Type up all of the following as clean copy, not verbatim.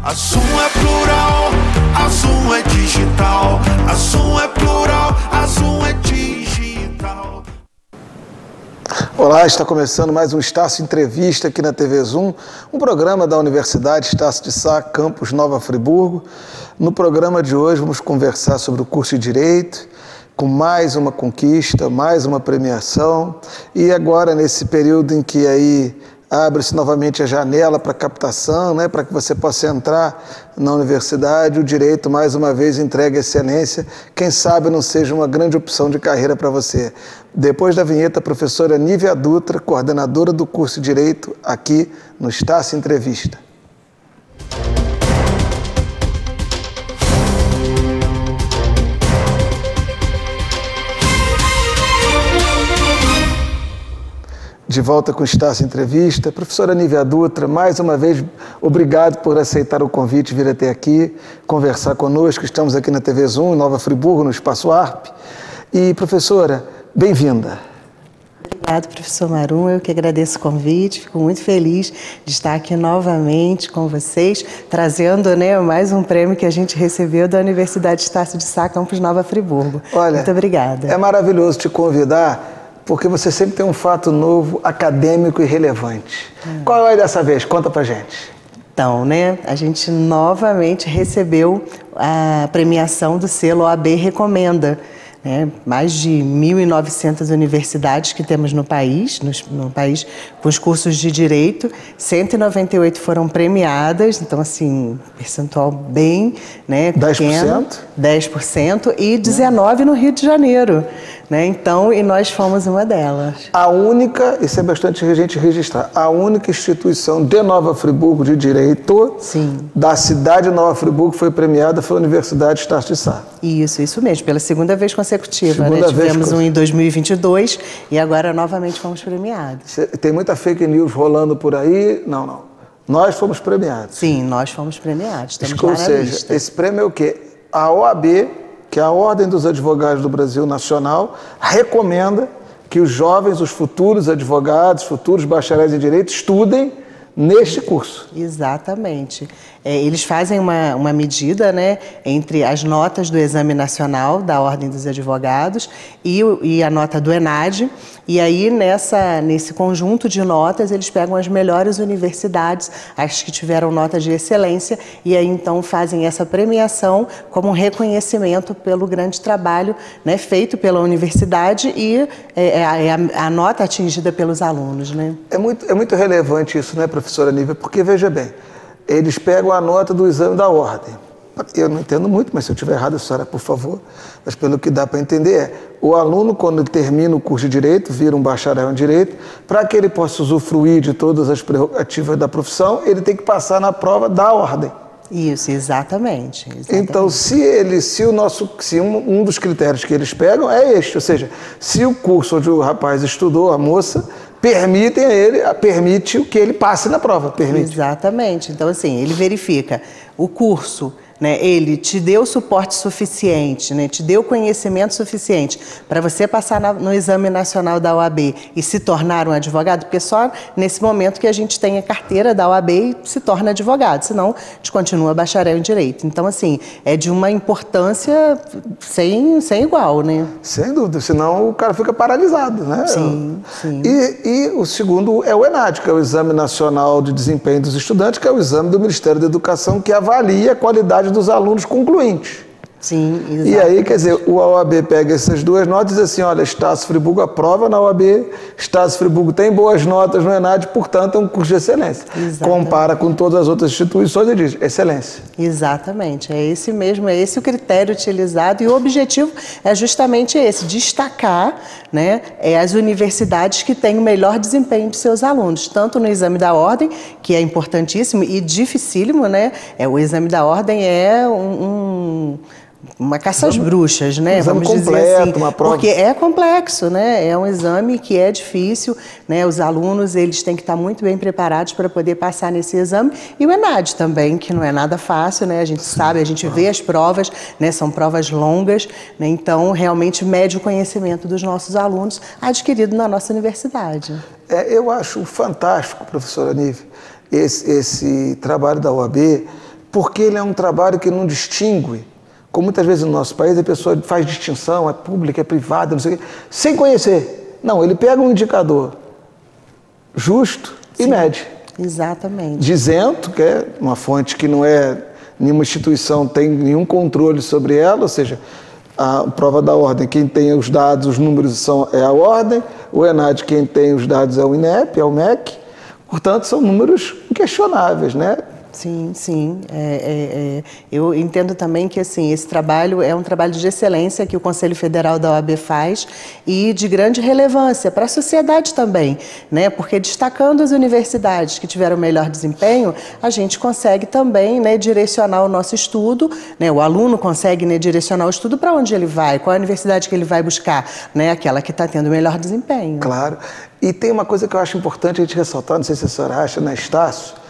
A Zoom é plural, a Zoom é digital. A Zoom é plural, a Zoom é digital. Olá, está começando mais um Estácio Entrevista aqui na TV Zoom, um programa da Universidade Estácio de Sá, campus Nova Friburgo. No programa de hoje vamos conversar sobre o curso de Direito, com mais uma conquista, mais uma premiação, e agora nesse período em que aí abre-se novamente a janela para captação, né, para que você possa entrar na universidade, o Direito mais uma vez entrega excelência, quem sabe não seja uma grande opção de carreira para você. Depois da vinheta, a professora Nívia Dutra, coordenadora do curso de Direito, aqui no Estácio Entrevista. De volta com o Estácio Entrevista. Professora Nívia Dutra, mais uma vez, obrigado por aceitar o convite e vir até aqui, conversar conosco. Estamos aqui na TV Zoom, em Nova Friburgo, no Espaço ARP. E, professora, bem-vinda. Obrigado, professor Marum. Eu que agradeço o convite. Fico muito feliz de estar aqui novamente com vocês, trazendo, né, mais um prêmio que a gente recebeu da Universidade Estácio de Sá, campus Nova Friburgo. Olha, muito obrigada. É maravilhoso te convidar, porque você sempre tem um fato novo, acadêmico e relevante. Qual é dessa vez? Conta pra gente. Então, né, a gente novamente recebeu a premiação do selo OAB Recomenda. Mais de 1.900 universidades que temos no país com os cursos de Direito, 198 foram premiadas, então assim, percentual bem, né, pequeno, 10% e 19 no Rio de Janeiro, né, então, e nós fomos uma delas. A única, isso é bastante a gente registrar, a única instituição de Nova Friburgo de Direito, sim, da cidade de Nova Friburgo foi premiada pela Universidade Estácio de Sá. Isso mesmo, pela segunda vez consecutiva, né? Tivemos um em 2022 e agora novamente fomos premiados. Tem muita fake news rolando por aí? Não. Nós fomos premiados. Sim, nós fomos premiados. Estamos lá na lista. Esse prêmio é o quê? A OAB, que é a Ordem dos Advogados do Brasil Nacional, recomenda que os jovens, os futuros advogados, futuros bacharéis em Direito, estudem neste curso. Exatamente. Eles fazem uma medida, né, entre as notas do Exame Nacional da Ordem dos Advogados e a nota do ENAD, e aí nesse conjunto de notas eles pegam as melhores universidades, as que tiveram notas de excelência, e aí então fazem essa premiação como um reconhecimento pelo grande trabalho, né, feito pela universidade e a nota atingida pelos alunos, né? É muito relevante isso, né, professora Nívia? Porque, veja bem, eles pegam a nota do exame da ordem. Eu não entendo muito, mas se eu estiver errado, a senhora, por favor. Mas pelo que dá para entender o aluno, quando ele termina o curso de Direito, vira um bacharel em Direito, para que ele possa usufruir de todas as prerrogativas da profissão, ele tem que passar na prova da ordem. Isso, exatamente. Então, um dos critérios que eles pegam é este, ou seja, se o curso onde o rapaz estudou, a moça, permite que ele passe na prova. Permite. Exatamente. Então, assim, ele verifica o curso, né, ele te deu suporte suficiente, né, te deu conhecimento suficiente para você passar no Exame Nacional da OAB e se tornar um advogado, porque só nesse momento que a gente tem a carteira da OAB e se torna advogado, senão a gente continua bacharel em Direito. Então, assim, é de uma importância sem igual, né? Sem dúvida, senão o cara fica paralisado, né? Sim. E o segundo é o ENAD, que é o Exame Nacional de Desempenho dos Estudantes, que é o exame do Ministério da Educação que avalia a qualidade dos alunos concluintes. Sim, exatamente. E aí, quer dizer, o OAB pega essas duas notas e diz assim, olha, Estácio Friburgo aprova na OAB, Estácio Friburgo tem boas notas no ENAD, portanto é um curso de excelência. Exatamente. Compara com todas as outras instituições e diz, excelência. Exatamente, é esse mesmo, é esse o critério utilizado e o objetivo é justamente esse, destacar, né, as universidades que têm o melhor desempenho de seus alunos, tanto no exame da ordem, que é importantíssimo e dificílimo, né, o exame da ordem é uma caça às bruxas, né? Vamos dizer completo, assim, uma prova. porque é complexo, né? É um exame que é difícil, né? Os alunos, eles têm que estar muito bem preparados para poder passar nesse exame. E o ENAD também, que não é nada fácil, né? A gente sabe, a gente vê as provas, né? São provas longas, né? Então, realmente mede o conhecimento dos nossos alunos adquirido na nossa universidade. Eu acho fantástico, professora Nívia, esse trabalho da OAB, porque ele é um trabalho que não distingue, como muitas vezes no nosso país a pessoa faz distinção, é pública, é privada, não sei o quê, sem conhecer. Não, ele pega um indicador justo e mede. Exatamente. Dizendo que é uma fonte que não é, nenhuma instituição tem nenhum controle sobre ela, ou seja, a prova da ordem, quem tem os dados, os números é a ordem, o ENAD, quem tem os dados é o INEP, é o MEC, portanto são números inquestionáveis, né? Sim, sim. Eu entendo também que assim, esse trabalho é um trabalho de excelência que o Conselho Federal da OAB faz e de grande relevância para a sociedade também, né? Porque destacando as universidades que tiveram melhor desempenho, a gente consegue também, né, direcionar o nosso estudo, né? O aluno consegue, né, direcionar o estudo para onde ele vai, qual a universidade que ele vai buscar, né? Aquela que está tendo melhor desempenho. Claro. E tem uma coisa que eu acho importante a gente ressaltar, não sei se a senhora acha, né, Estácio?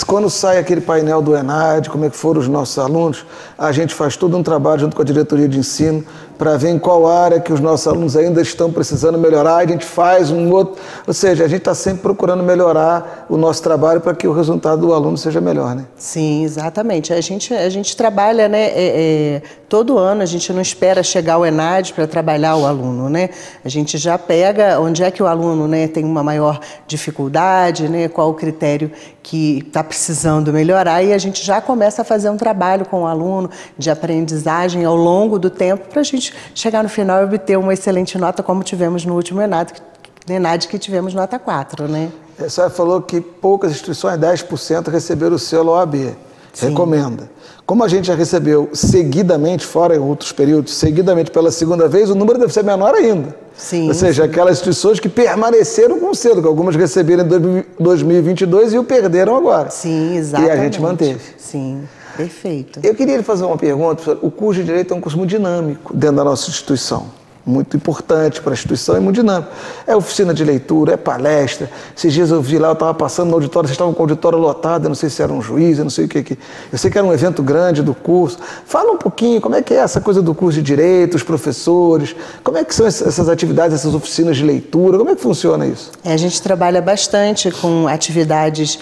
Quando sai aquele painel do ENAD, como é que foram os nossos alunos, a gente faz todo um trabalho junto com a diretoria de ensino para ver em qual área que os nossos alunos ainda estão precisando melhorar, a gente faz um outro, ou seja, a gente está sempre procurando melhorar o nosso trabalho para que o resultado do aluno seja melhor, né? Sim, exatamente. A gente trabalha, né, todo ano, a gente não espera chegar ao ENAD para trabalhar o aluno, né? A gente já pega onde é que o aluno, né, tem uma maior dificuldade, né, qual o critério que está precisando melhorar e a gente já começa a fazer um trabalho com o aluno de aprendizagem ao longo do tempo para a gente chegar no final e obter uma excelente nota como tivemos no último ENAD que tivemos nota 4, né? A senhora falou que poucas instituições, 10%, receberam o selo OAB. Sim. Recomenda. Como a gente já recebeu seguidamente, fora em outros períodos, seguidamente pela segunda vez, o número deve ser menor ainda. Sim, ou seja, aquelas instituições que permaneceram com o selo, que algumas receberam em 2022 e o perderam agora. Sim, exatamente. E a gente manteve. Sim, perfeito. Eu queria lhe fazer uma pergunta, professor. O curso de Direito é um curso muito dinâmico dentro da nossa instituição. Muito importante para a instituição e muito dinâmico. É oficina de leitura, é palestra. Esses dias eu vi lá, eu estava passando no auditório, vocês estavam com o auditório lotado, eu não sei se era um juiz, eu não sei o que. Eu sei que era um evento grande do curso. Fala um pouquinho, como é que é essa coisa do curso de Direito, os professores, como é que são essas atividades, essas oficinas de leitura, como é que funciona isso? A gente trabalha bastante com atividades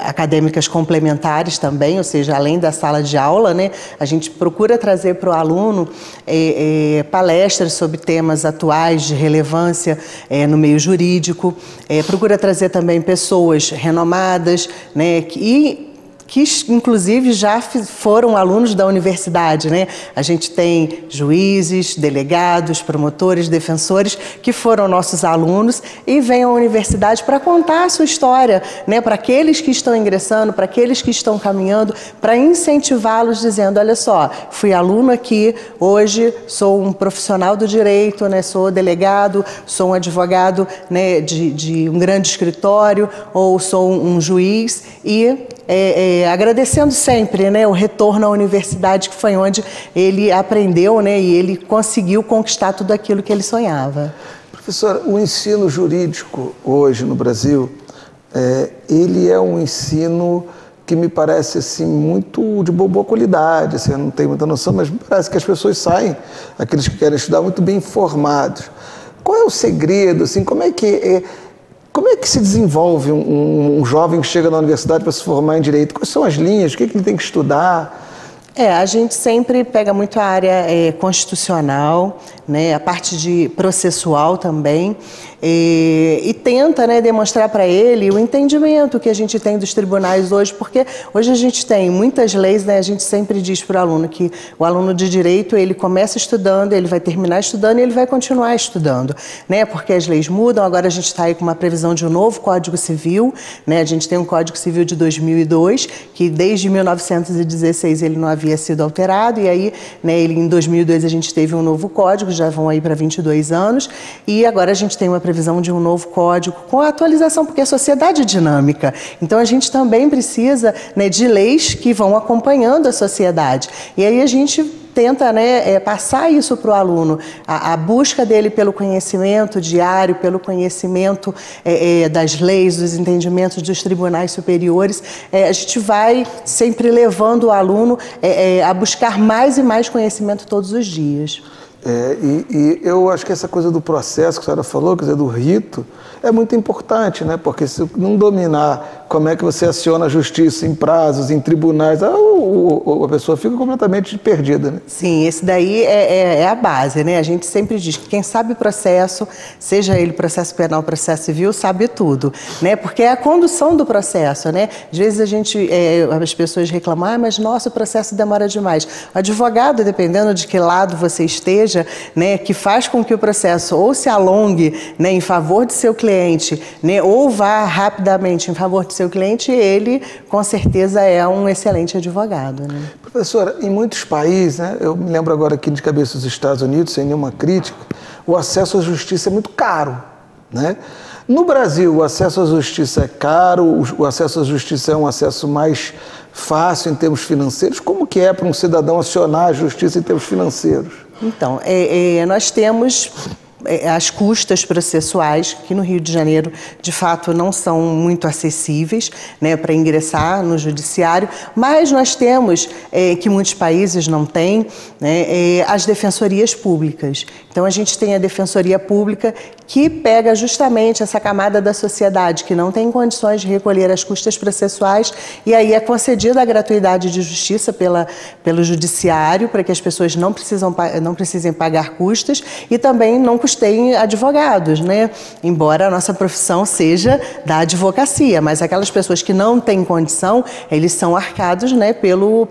acadêmicas complementares também, ou seja, além da sala de aula, né, a gente procura trazer para o aluno palestras sobre temas atuais de relevância no meio jurídico, procura trazer também pessoas renomadas, né, que inclusive já foram alunos da universidade, né? A gente tem juízes, delegados, promotores, defensores que foram nossos alunos e vêm à universidade para contar a sua história, né? Para aqueles que estão ingressando, para aqueles que estão caminhando, para incentivá-los dizendo, olha só, fui aluno aqui, hoje sou um profissional do direito, né? Sou delegado, sou um advogado, né, de um grande escritório ou sou um juiz e agradecendo sempre, né, o retorno à universidade, que foi onde ele aprendeu, né, e ele conseguiu conquistar tudo aquilo que ele sonhava. Professora, o ensino jurídico hoje no Brasil, ele é um ensino que me parece assim, muito de boa qualidade, assim, eu não tenho muita noção, mas me parece que as pessoas saem, aqueles que querem estudar, muito bem informados. Qual é o segredo? Assim, como é que se desenvolve um jovem que chega na universidade para se formar em Direito? Quais são as linhas? O que ele tem que estudar? A gente sempre pega muito a área constitucional, né, a parte de processual também, e tenta, né, demonstrar para ele o entendimento que a gente tem dos tribunais hoje, porque hoje a gente tem muitas leis, né, a gente sempre diz para o aluno que o aluno de Direito, ele começa estudando, ele vai terminar estudando e ele vai continuar estudando, né, porque as leis mudam, agora a gente está aí com uma previsão de um novo Código Civil, né, a gente tem um Código Civil de 2002, que desde 1916 ele não havia sido alterado, e aí, né, em 2002 a gente teve um novo código, já vão aí para 22 anos, e agora a gente tem uma previsão de um novo código com a atualização, porque a sociedade é dinâmica. Então a gente também precisa, né, de leis que vão acompanhando a sociedade. E aí a gente tenta, né, passar isso para o aluno, a busca dele pelo conhecimento diário, pelo conhecimento das leis, dos entendimentos dos tribunais superiores. A gente vai sempre levando o aluno a buscar mais e mais conhecimento todos os dias. E eu acho que essa coisa do processo que a senhora falou, quer dizer, do rito, é muito importante, né? Porque se não dominar como é que você aciona a justiça em prazos, em tribunais, a pessoa fica completamente perdida, né? Sim, esse daí é a base, né? A gente sempre diz que quem sabe processo, seja ele processo penal, processo civil, sabe tudo, né? Porque é a condução do processo, né? Às vezes as pessoas reclamam, mas nossa, o processo demora demais. O advogado, dependendo de que lado você esteja, né, que faz com que o processo ou se alongue, né, em favor de seu cliente, né, ou vá rapidamente em favor de seu cliente, ele com certeza é um excelente advogado, né? Professora, em muitos países, né, eu me lembro agora aqui de cabeça dos Estados Unidos, sem nenhuma crítica, o acesso à justiça é muito caro, né? No Brasil, o acesso à justiça é caro, o acesso à justiça é um acesso mais fácil em termos financeiros. Como que é para um cidadão acionar a justiça em termos financeiros? Então, nós temos as custas processuais, que no Rio de Janeiro, de fato, não são muito acessíveis, né, para ingressar no judiciário, mas nós temos, que muitos países não têm, né, as defensorias públicas. Então, a gente tem a defensoria pública que pega justamente essa camada da sociedade que não tem condições de recolher as custas processuais e aí é concedida a gratuidade de justiça pelo judiciário para que as pessoas não precisem pagar custas e também não custeiem advogados, né? Embora a nossa profissão seja da advocacia, mas aquelas pessoas que não têm condição, eles são arcados, né, pelo...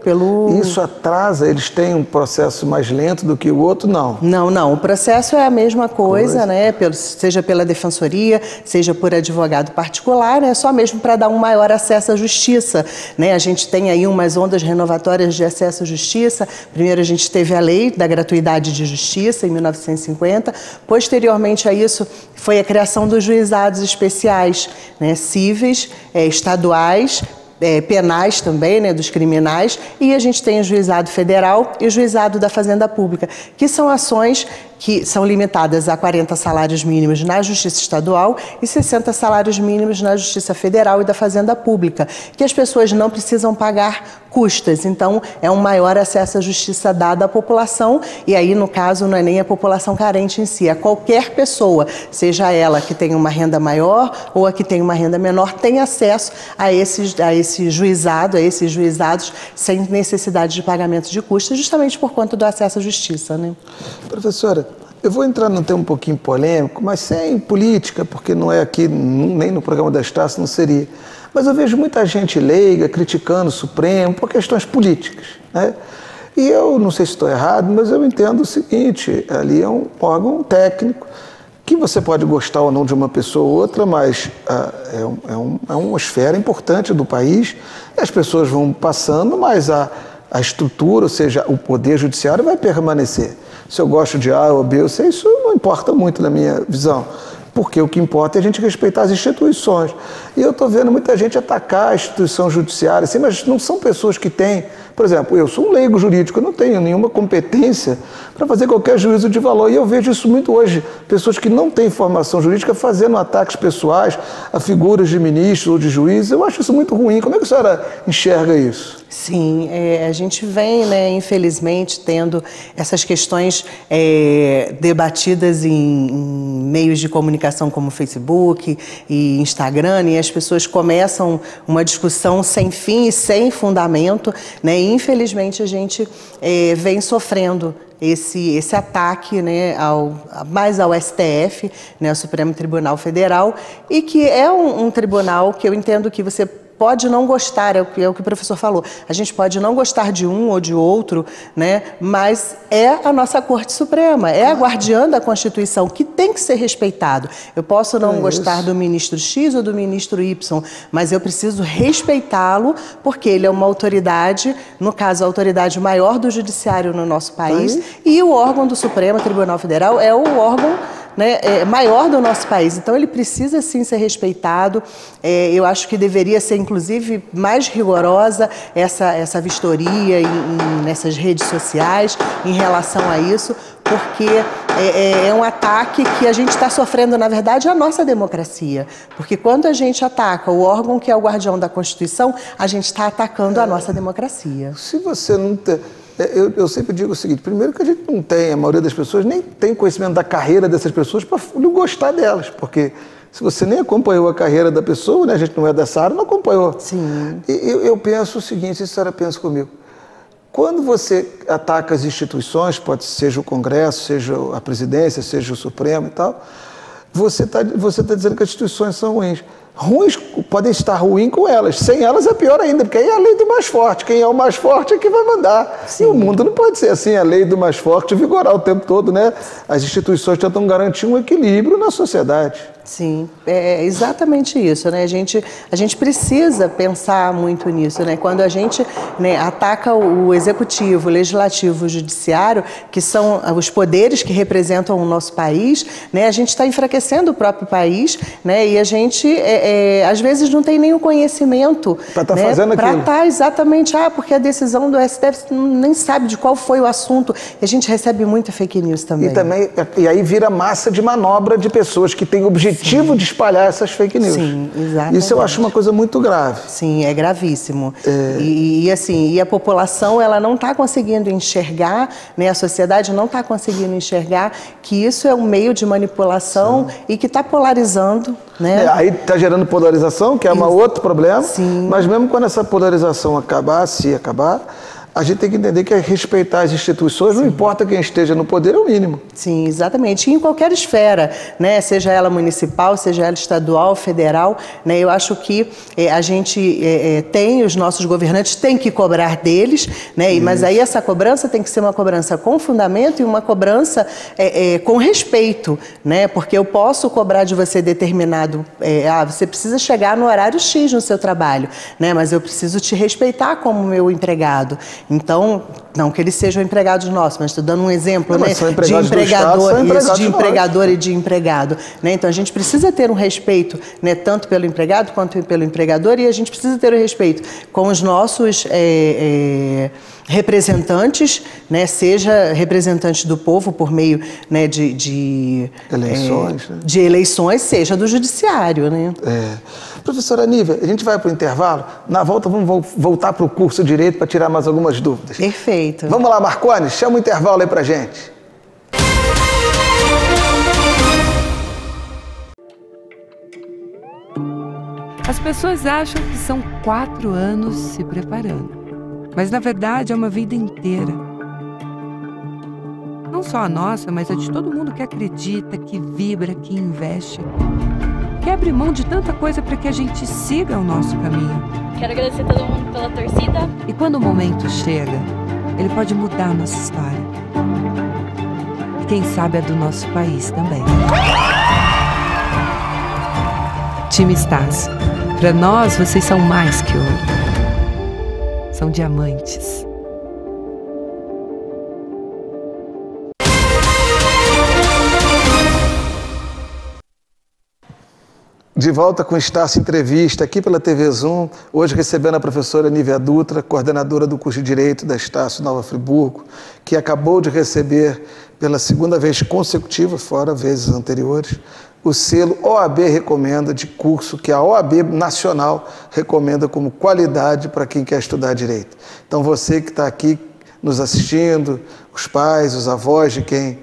Isso atrasa? Eles têm um processo mais lento do que o outro? Não. Não. O processo é a mesma coisa, né? Seja pela defensoria, seja por advogado particular, né? Só mesmo para dar um maior acesso à justiça, né? A gente tem aí umas ondas renovatórias de acesso à justiça. Primeiro a gente teve a lei da gratuidade de justiça em 1950. Posteriormente a isso foi a criação dos juizados especiais, né? Cíveis, estaduais, penais também, né, dos criminais, e a gente tem o juizado federal e o juizado da Fazenda Pública, que são ações que são limitadas a 40 salários mínimos na Justiça Estadual e 60 salários mínimos na Justiça Federal e da Fazenda Pública, que as pessoas não precisam pagar custas. Então, é um maior acesso à justiça dada à população, e aí, no caso, não é nem a população carente em si, é qualquer pessoa, seja ela que tenha uma renda maior ou a que tenha uma renda menor, tem acesso a esses juizados sem necessidade de pagamento de custas, justamente por conta do acesso à justiça, né? Professora, eu vou entrar num tema um pouquinho polêmico, mas sem política, porque não é aqui, nem no programa da Estácio não seria. Mas eu vejo muita gente leiga criticando o Supremo por questões políticas, né? E eu não sei se estou errado, mas eu entendo o seguinte, ali é um órgão técnico, que você pode gostar ou não de uma pessoa ou outra, mas é uma esfera importante do país, e as pessoas vão passando, mas a estrutura, ou seja, o poder judiciário vai permanecer. Se eu gosto de A ou B, eu sei, isso não importa muito na minha visão, porque o que importa é a gente respeitar as instituições. E eu estou vendo muita gente atacar a instituição judiciária, assim, mas não são pessoas que têm... Por exemplo, eu sou um leigo jurídico, eu não tenho nenhuma competência para fazer qualquer juízo de valor. E eu vejo isso muito hoje, pessoas que não têm formação jurídica fazendo ataques pessoais a figuras de ministros ou de juízes. Eu acho isso muito ruim. Como é que a senhora enxerga isso? Sim, a gente vem, né, infelizmente, tendo essas questões debatidas em meios de comunicação como Facebook e Instagram, e as pessoas começam uma discussão sem fim e sem fundamento, né, e infelizmente a gente vem sofrendo esse ataque, né, mais ao STF, né, ao Supremo Tribunal Federal, e que é um tribunal que eu entendo que você pode não gostar, é o que o professor falou, a gente pode não gostar de um ou de outro, né, mas é a nossa Corte Suprema, é a guardiã da Constituição, que tem que ser respeitado. Eu posso não gostar do ministro X ou do ministro Y, mas eu preciso respeitá-lo, porque ele é uma autoridade, no caso, a autoridade maior do judiciário no nosso país, e o órgão do Supremo Tribunal Federal é o órgão, né, maior do nosso país. Então, ele precisa, sim, ser respeitado. Eu acho que deveria ser, inclusive, mais rigorosa essa vistoria nessas redes sociais em relação a isso, porque é um ataque que a gente está sofrendo, na verdade, a nossa democracia. Porque quando a gente ataca o órgão que é o guardião da Constituição, a gente está atacando a nossa democracia. Se você não tem... Eu sempre digo o seguinte, primeiro que a gente não tem, a maioria das pessoas nem tem conhecimento da carreira dessas pessoas para não gostar delas, porque Se você nem acompanhou a carreira da pessoa, né? A gente não é dessa área, não acompanhou. Sim. E eu penso o seguinte, a senhora pensa comigo, quando você ataca as instituições, seja o Congresso, seja a presidência, seja o Supremo e tal, você tá dizendo que as instituições são ruins. Ruins podem estar ruins com elas. Sem elas é pior ainda, porque aí é a lei do mais forte. Quem é o mais forte é que vai mandar. Sim. E o mundo não pode ser assim, a lei do mais forte vigorar o tempo todo, né? As instituições tentam garantir um equilíbrio na sociedade. Sim, é exatamente isso, né? A gente precisa pensar muito nisso, né? Quando a gente, né, ataca o executivo, o legislativo, o judiciário, que são os poderes que representam o nosso país, né? A gente está enfraquecendo o próprio país, né? E a gente, às vezes, não tem nenhum conhecimento para estar fazendo aquilo. Para estar exatamente, porque a decisão do STF nem sabe de qual foi o assunto. E a gente recebe muita fake news também. E aí vira massa de manobra de pessoas que têm objetivo de espalhar essas fake news. Sim, exatamente. Isso eu acho uma coisa muito grave. Sim, é gravíssimo. E a população, ela não está conseguindo enxergar, né, a sociedade não está conseguindo enxergar que isso é um meio de manipulação. Sim. E que está polarizando, né? Aí está gerando polarização, que é um outro problema. Sim. Mas mesmo quando essa polarização acabar, se acabar, a gente tem que entender que é respeitar as instituições, sim, não importa quem esteja no poder, é o mínimo. Sim, exatamente. E em qualquer esfera, né? Seja ela municipal, seja ela estadual, federal, né? Eu acho que a gente os nossos governantes têm que cobrar deles, né? Mas aí essa cobrança tem que ser uma cobrança com fundamento e uma cobrança com respeito, né? Porque eu posso cobrar de você determinado... você precisa chegar no horário X no seu trabalho, né? Mas eu preciso te respeitar como meu empregado. Então, não que eles sejam empregados nossos, mas estou dando um exemplo, né, de empregador e de empregado. Né? Então, a gente precisa ter um respeito, né, tanto pelo empregado quanto pelo empregador, e a gente precisa ter o respeito com os nossos representantes, né, seja representantes do povo por meio, né, de eleições, seja do judiciário. Né? Professora Nívia, a gente vai para o intervalo. Na volta, vamos voltar para o curso de Direito para tirar mais algumas dúvidas. Perfeito. Vamos lá, Marconi, chama o intervalo aí para gente. As pessoas acham que são 4 anos se preparando, mas na verdade é uma vida inteira. Não só a nossa, mas a de todo mundo que acredita, que vibra, que investe, que abre mão de tanta coisa para que a gente siga o nosso caminho. Quero agradecer a todo mundo pela torcida. E quando o momento chega, ele pode mudar a nossa história. E quem sabe a do nosso país também. Time Estácio. Para nós, vocês são mais que ouro. São diamantes. De volta com o Estácio Entrevista, aqui pela TV Zoom, hoje recebendo a professora Nívia Dutra, coordenadora do curso de Direito da Estácio Nova Friburgo, que acabou de receber pela segunda vez consecutiva, fora vezes anteriores, o selo OAB Recomenda de curso que a OAB Nacional recomenda como qualidade para quem quer estudar Direito. Então você que está aqui nos assistindo, os pais, os avós de quem,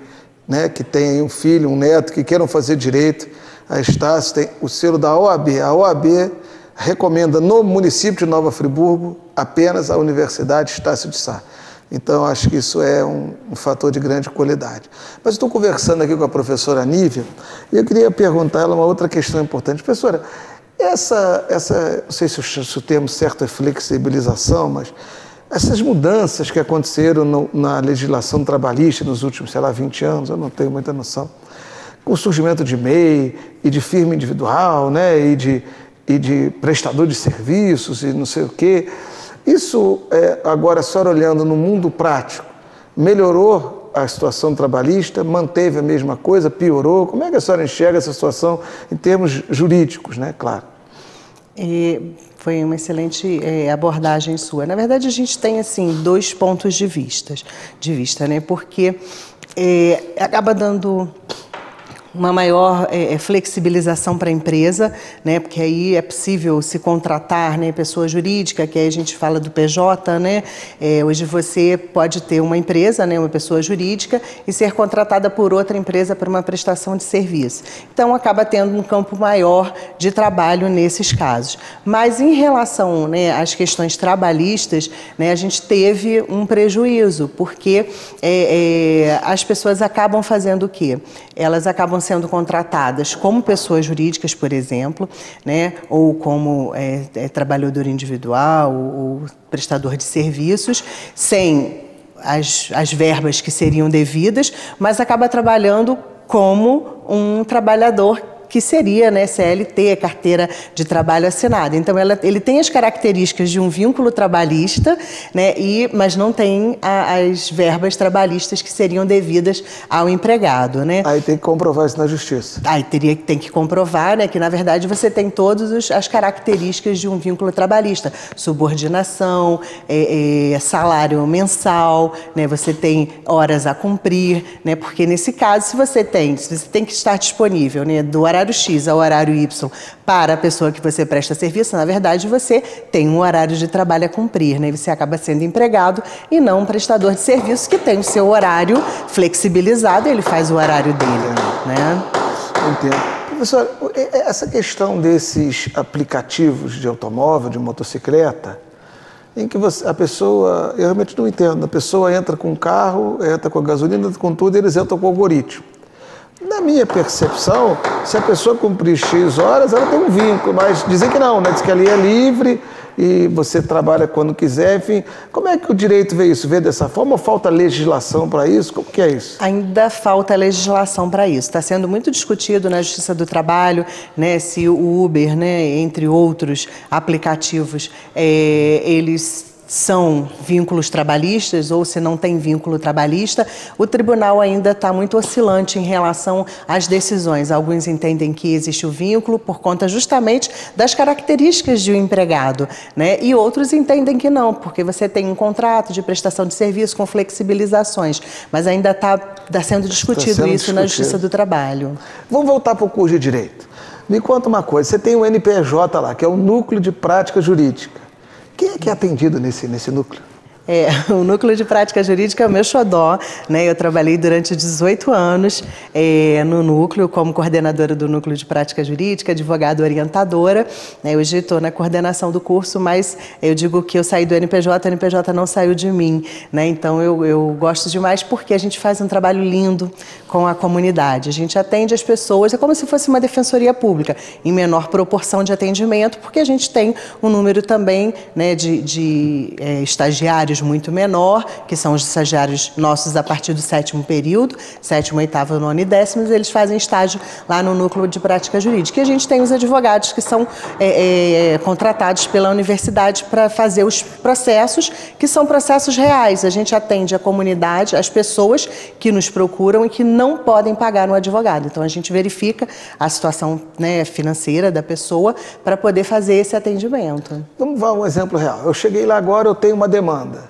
né, que tem um filho, um neto, que queiram fazer Direito, a Estácio tem o selo da OAB. A OAB recomenda no município de Nova Friburgo apenas a Universidade Estácio de Sá. Então, acho que isso é um fator de grande qualidade. Mas estou conversando aqui com a professora Nívia e eu queria perguntar a ela uma outra questão importante. Professora, não sei se o termo certo é flexibilização, mas essas mudanças que aconteceram na legislação trabalhista nos últimos, 20 anos, eu não tenho muita noção, com o surgimento de MEI e de firma individual, né, e de prestador de serviços e não sei o quê. Isso, agora, a senhora olhando no mundo prático, melhorou a situação trabalhista, manteve a mesma coisa, piorou? Como é que a senhora enxerga essa situação em termos jurídicos, né, claro? Foi uma excelente abordagem sua. Na verdade, a gente tem, assim, 2 pontos de vista, né, porque acaba dando uma maior flexibilização para a empresa, né, porque aí é possível se contratar, né, pessoa jurídica, que aí a gente fala do PJ, né, hoje você pode ter uma empresa, né, uma pessoa jurídica, e ser contratada por outra empresa para uma prestação de serviço. Então, acaba tendo um campo maior de trabalho nesses casos. Mas, em relação, né, às questões trabalhistas, né, a gente teve um prejuízo, porque as pessoas acabam fazendo o quê? Elas acabam sendo contratadas como pessoas jurídicas, por exemplo, né, ou como trabalhador individual ou prestador de serviços, sem as verbas que seriam devidas, mas acaba trabalhando como um trabalhador que seria, né, CLT, carteira de trabalho assinada. Então, ele tem as características de um vínculo trabalhista, né, mas não tem as verbas trabalhistas que seriam devidas ao empregado, né? Aí tem que comprovar isso na justiça. Aí tem que comprovar, né, que, na verdade, você tem todas as características de um vínculo trabalhista. Subordinação, salário mensal, né, você tem horas a cumprir, né, porque, nesse caso, se você tem que estar disponível, né, do horário X ao horário Y para a pessoa que você presta serviço, na verdade, você tem um horário de trabalho a cumprir, né? Você acaba sendo empregado e não um prestador de serviço que tem o seu horário flexibilizado, ele faz o horário dele, né? Entendo. Professor, essa questão desses aplicativos de automóvel, de motocicleta, em que a pessoa, eu realmente não entendo, a pessoa entra com o carro, entra com a gasolina, com tudo, e eles entram com o algoritmo. Na minha percepção, se a pessoa cumprir X horas, ela tem um vínculo, mas dizem que não, né? Diz que ali é livre e você trabalha quando quiser, enfim. Como é que o direito vê isso? Vê dessa forma ou falta legislação para isso? Como que é isso? Ainda falta legislação para isso. Está sendo muito discutido na Justiça do Trabalho, né, se o Uber, né, entre outros aplicativos, eles são vínculos trabalhistas ou se não tem vínculo trabalhista. O tribunal ainda está muito oscilante em relação às decisões. Alguns entendem que existe o vínculo por conta justamente das características de um empregado, né? E outros entendem que não, porque você tem um contrato de prestação de serviço com flexibilizações, mas ainda está sendo discutido isso na Justiça do Trabalho. Vamos voltar para o curso de Direito. Me conta uma coisa, você tem o NPJ lá, que é o Núcleo de Prática Jurídica. Quem é que é atendido nesse núcleo? O Núcleo de Prática Jurídica é o meu xodó, né? Eu trabalhei durante 18 anos no núcleo, como coordenadora do Núcleo de Prática Jurídica, advogada orientadora, né? Hoje estou na coordenação do curso, mas eu digo que eu saí do NPJ, o NPJ não saiu de mim, né? Então eu gosto demais porque a gente faz um trabalho lindo com a comunidade. A gente atende as pessoas, é como se fosse uma defensoria pública, em menor proporção de atendimento, porque a gente tem um número também, né, de estagiários muito menor, que são os estagiários nossos a partir do 7º período, 7º, 8º, 9º e 10º, eles fazem estágio lá no Núcleo de Prática Jurídica. E a gente tem os advogados que são contratados pela universidade para fazer os processos, que são processos reais. A gente atende a comunidade, as pessoas que nos procuram e que não podem pagar um advogado. Então, a gente verifica a situação, né, financeira da pessoa para poder fazer esse atendimento. Vamos dar um exemplo real. Eu cheguei lá agora, eu tenho uma demanda.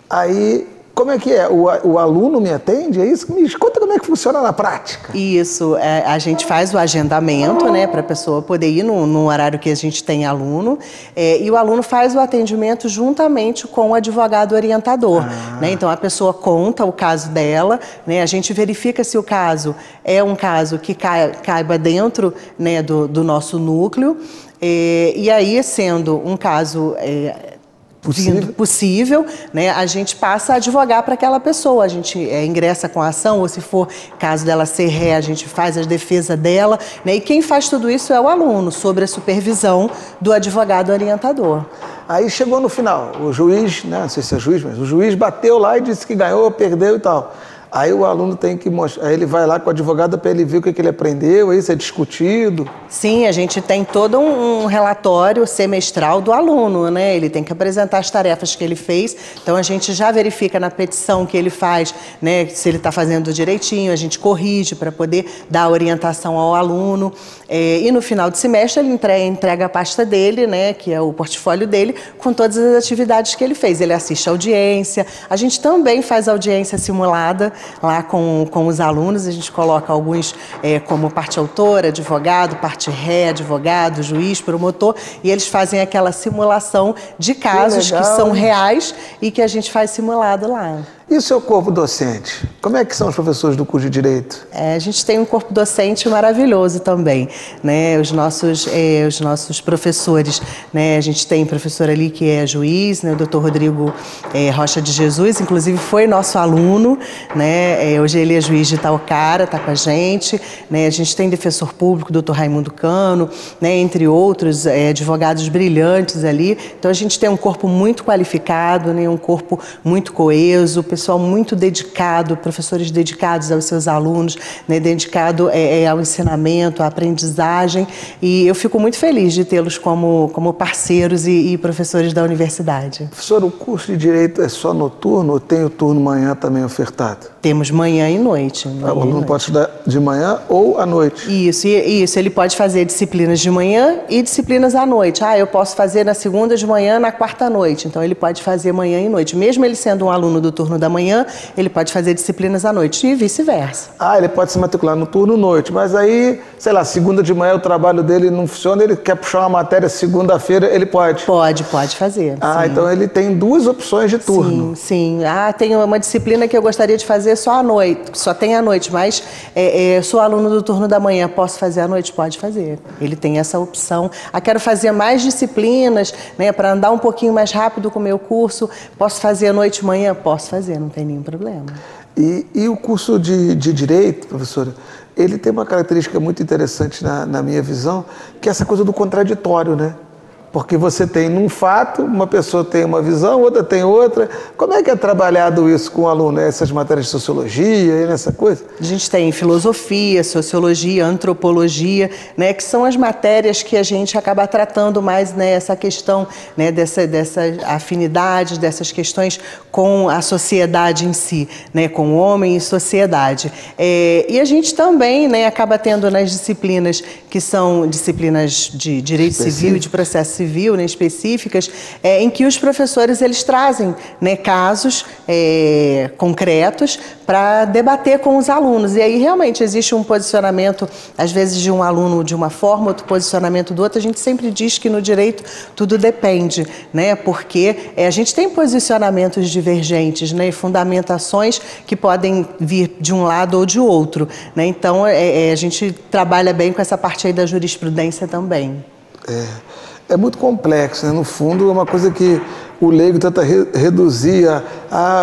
Aí, como é que é? O aluno me atende? É isso? Me conta como é que funciona na prática. Isso, a gente faz o agendamento, né, para a pessoa poder ir no horário que a gente tem aluno, e o aluno faz o atendimento juntamente com o advogado orientador. Né? Então, a pessoa conta o caso dela, né, a gente verifica se o caso é um caso que caiba dentro, né, do nosso núcleo, e aí, sendo um caso possível, né, a gente passa a advogar para aquela pessoa, a gente ingressa com a ação, ou se for caso dela ser ré, a gente faz a defesa dela, né, e quem faz tudo isso é o aluno, sob a supervisão do advogado orientador. Aí chegou no final, o juiz, né, não sei se é juiz, mas o juiz bateu lá e disse que ganhou, perdeu e tal. Aí o aluno tem que mostrar, aí ele vai lá com o advogado para ele ver o que ele aprendeu, isso é discutido. Sim, a gente tem todo um relatório semestral do aluno, né? Ele tem que apresentar as tarefas que ele fez, então a gente já verifica na petição que ele faz, né, se ele está fazendo direitinho, a gente corrige para poder dar orientação ao aluno. E no final do semestre ele entrega a pasta dele, né, que é o portfólio dele, com todas as atividades que ele fez. Ele assiste a audiência, a gente também faz audiência simulada, lá com os alunos. A gente coloca alguns como parte autora, advogado, parte ré, advogado, juiz, promotor, e eles fazem aquela simulação de casos que são reais e que a gente faz simulado lá. E o seu corpo docente? Como é que são os professores do curso de Direito? A gente tem um corpo docente maravilhoso também, né? Os nossos professores, né? A gente tem professor ali que é juiz, né? O Dr. Rodrigo Rocha de Jesus, inclusive foi nosso aluno, né? Hoje ele é juiz de Itaocara, está com a gente, né? A gente tem defensor público, Dr. Raimundo Cano, né? Entre outros advogados brilhantes ali. Então a gente tem um corpo muito qualificado, né? Um corpo muito coeso, pessoal muito dedicado, professores dedicados aos seus alunos, né, dedicado ao ensinamento, à aprendizagem, e eu fico muito feliz de tê-los como parceiros e professores da universidade. Professor, o curso de Direito é só noturno ou tem o turno manhã também ofertado? Temos manhã e noite. O aluno pode estudar de manhã ou à noite? Isso, ele pode fazer disciplinas de manhã e disciplinas à noite. Eu posso fazer na segunda de manhã, na quarta à noite. Então, ele pode fazer manhã e noite. Mesmo ele sendo um aluno do turno da manhã, ele pode fazer disciplinas à noite e vice-versa. Ele pode se matricular no turno noite, mas aí, sei lá, segunda de manhã o trabalho dele não funciona, ele quer puxar uma matéria segunda-feira, ele pode? Pode fazer. Sim. Então ele tem duas opções de turno. Sim. Tem uma disciplina que eu gostaria de fazer só à noite, só tem à noite, mas sou aluno do turno da manhã, posso fazer à noite? Pode fazer. Ele tem essa opção. Quero fazer mais disciplinas, né, para andar um pouquinho mais rápido com o meu curso, posso fazer à noite e manhã? Posso fazer, não tem nenhum problema. E o curso de Direito, professora, ele tem uma característica muito interessante na minha visão, que é essa coisa do contraditório, né? Porque você tem num fato, uma pessoa tem uma visão, outra tem outra. Como é que é trabalhado isso com o aluno? Essas matérias de sociologia e nessa coisa? A gente tem filosofia, sociologia, antropologia, né, que são as matérias que a gente acaba tratando mais, né, essa questão, né, dessas afinidades, dessas questões com a sociedade em si, né, com o homem e sociedade. E a gente também, né, acaba tendo nas disciplinas que são disciplinas de direito civil e de processo civil, né, específicas, em que os professores eles trazem, né, casos concretos para debater com os alunos. E aí realmente existe um posicionamento, às vezes de um aluno de uma forma, outro posicionamento do outro. A gente sempre diz que no direito tudo depende, né, porque a gente tem posicionamentos divergentes, né, e fundamentações que podem vir de um lado ou de outro, né. Então a gente trabalha bem com essa parte aí da jurisprudência também. É muito complexo, né? No fundo, é uma coisa que o leigo tenta reduzir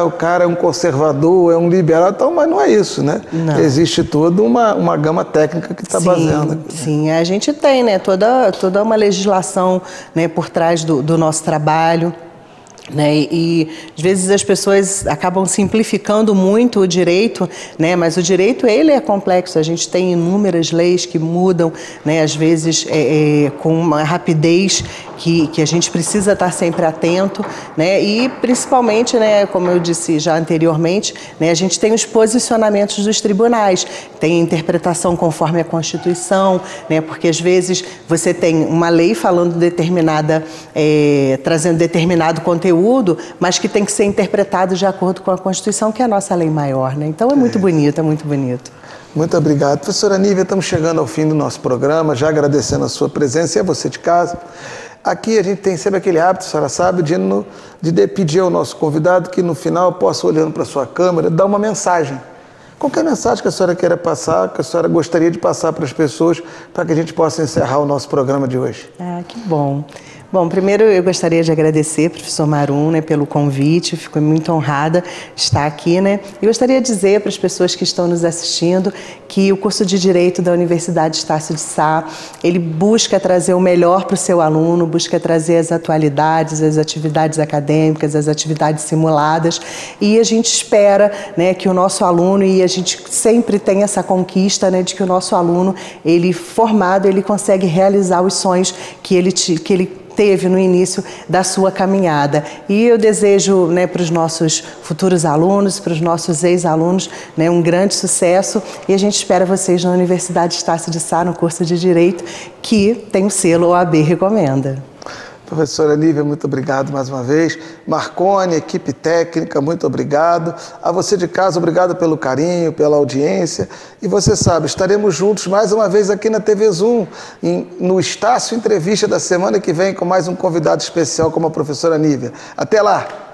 o cara é um conservador, é um liberal, então, mas não é isso, né? Não. Existe toda uma gama técnica que está baseando aqui. Sim, a gente tem, né, toda uma legislação, né, por trás do nosso trabalho. Né, e às vezes as pessoas acabam simplificando muito o direito, né, mas o direito ele é complexo. A gente tem inúmeras leis que mudam, né, às vezes com uma rapidez que a gente precisa estar sempre atento, né, e principalmente, né, como eu disse já anteriormente, né, a gente tem os posicionamentos dos tribunais, tem interpretação conforme a Constituição, né, porque às vezes você tem uma lei falando trazendo determinado conteúdo, mas que tem que ser interpretado de acordo com a Constituição, que é a nossa lei maior, né? Então é muito bonito, é muito bonito. Muito obrigado. Professora Nívia, estamos chegando ao fim do nosso programa, já agradecendo a sua presença e a você de casa. Aqui a gente tem sempre aquele hábito, a senhora sabe, de pedir ao nosso convidado que no final possa, olhando para a sua câmera, dar uma mensagem. Qualquer mensagem que a senhora queira passar, que a senhora gostaria de passar para as pessoas, para que a gente possa encerrar o nosso programa de hoje. Que bom. Bom, primeiro eu gostaria de agradecer ao professor Marum, né, pelo convite, fico muito honrada de estar aqui, né, e gostaria de dizer para as pessoas que estão nos assistindo que o curso de Direito da Universidade Estácio de Sá, ele busca trazer o melhor para o seu aluno, busca trazer as atualidades, as atividades acadêmicas, as atividades simuladas, e a gente espera, né, que o nosso aluno, e a gente sempre tem essa conquista, né, de que o nosso aluno, ele formado, ele consegue realizar os sonhos que ele teve no início da sua caminhada. E eu desejo, né, para os nossos futuros alunos, para os nossos ex-alunos, né, um grande sucesso, e a gente espera vocês na Universidade Estácio de Sá, no curso de Direito, que tem o selo OAB Recomenda. Professora Nívia, muito obrigado mais uma vez. Marcone, equipe técnica, muito obrigado. A você de casa, obrigado pelo carinho, pela audiência. E você sabe, estaremos juntos mais uma vez aqui na TV Zoom, no Estácio Entrevista da semana que vem, com mais um convidado especial como a professora Nívia. Até lá!